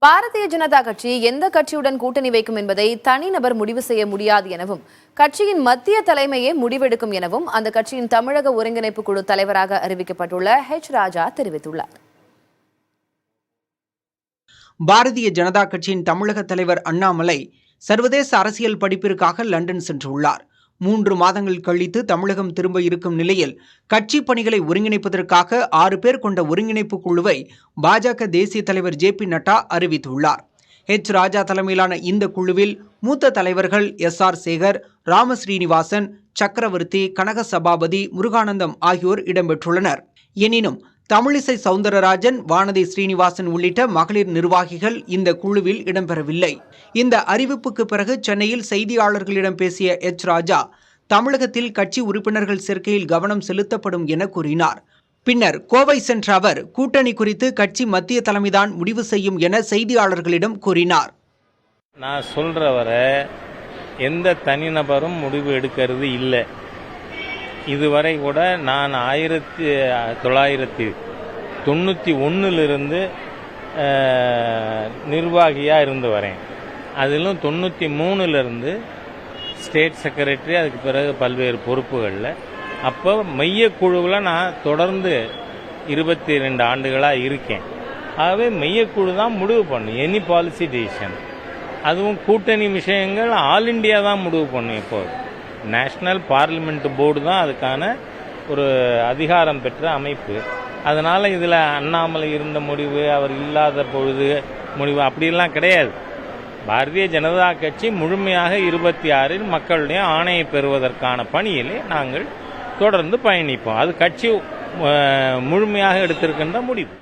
பாரதிய ஜனதா கட்சி எந்த கட்சியுடன் கூட்டணி வைக்கும் என்பதை தனிநபர் முடிவு செய்ய முடியாது எனவும் கட்சியின் மத்திய தலைமையே முடிவெடுக்கும் எனவும் அந்த கட்சியின் தமிழக ஒருங்கிணைப்பு குழு தலைவராக அறிவிக்கப்பட்டுள்ள ராஜா தெரிவித்துள்ளார். பாரதிய ஜனதா கட்சியின் தமிழக தலைவர் அண்ணாமலை சர்வதேச அரசியல் படிப்பிற்காக லண்டன் சென்றுள்ளார். 3 மாதங்கள் கழித்து தமிழகம் திரும்ப இருக்கும் நிலையில் கட்சி பணிகளை ஒருங்கிணைப்பதற்காக 6 பேர் கொண்ட ஒருங்கிணைப்பு குழுவை பாஜக தேசிய தலைவர் ஜே.பி. நட்டா அறிவித்துள்ளார். ராஜா தலைமையிலான இந்த குழுவில் மூத்த தலைவர்கள் ஆர். சேகர், ராம ஸ்ரீனிவாசன், சக்கரவர்த்தி, கனக சபாபதி, முருகானந்தம் ஆகியோர் இடம்பெற்றுள்ளனர். எனினும் தமிழிசை சவுந்தரராஜன், வானதி ஸ்ரீனிவாசன் உள்ளிட்ட மகளிர் நிர்வாகிகள் இந்த குழுவில் இடம்பெறவில்லை. இந்த அறிவிப்புக்கு பிறகு சென்னையில் செய்தியாளர்களிடம் பேசிய ராஜா தமிழகத்தில் கட்சி உறுப்பினர்கள் சேர்க்கையில் கவனம் செலுத்தப்படும் என கூறினார். பின்னர் கோவை சென்ற அவர் கூட்டணி குறித்து கட்சி மத்திய தலைமைதான் முடிவு செய்யும் என செய்தியாளர்களிடம் கூறினார். நான் சொல்றவரை எந்த தனிநபரும் முடிவு எடுக்கிறது இல்லை. இதுவரை கூட நான் 1991 நிர்வாகியாக இருந்து வரேன். அதிலும் 93 ஸ்டேட் செக்ரட்டரி, அதுக்கு பிறகு பல்வேறு பொறுப்புகளில். அப்போ மையக்குழுவில் நான் தொடர்ந்து 22 ஆண்டுகளாக இருக்கேன். ஆகவே மையக்குழு தான் முடிவு பண்ணும் எனி பாலிசி டிசிஷன். அதுவும் கூட்டணி விஷயங்கள் ஆல் இண்டியா தான் முடிவு பண்ணும். இப்போது நேஷனல் பார்லிமெண்ட் போர்டு தான் அதுக்கான ஒரு அதிகாரம் பெற்ற அமைப்பு. அதனால் இதில் அண்ணாமலை இருந்த முடிவு, அவர் இல்லாத பொழுது முடிவு அப்படிலாம் கிடையாது. பாரதிய ஜனதா கட்சி முழுமையாக 26 மக்களுடைய ஆணையை பெறுவதற்கான பணியிலே நாங்கள் தொடர்ந்து பயணிப்போம். அது கட்சி முழுமையாக எடுத்திருக்கின்ற முடிவு.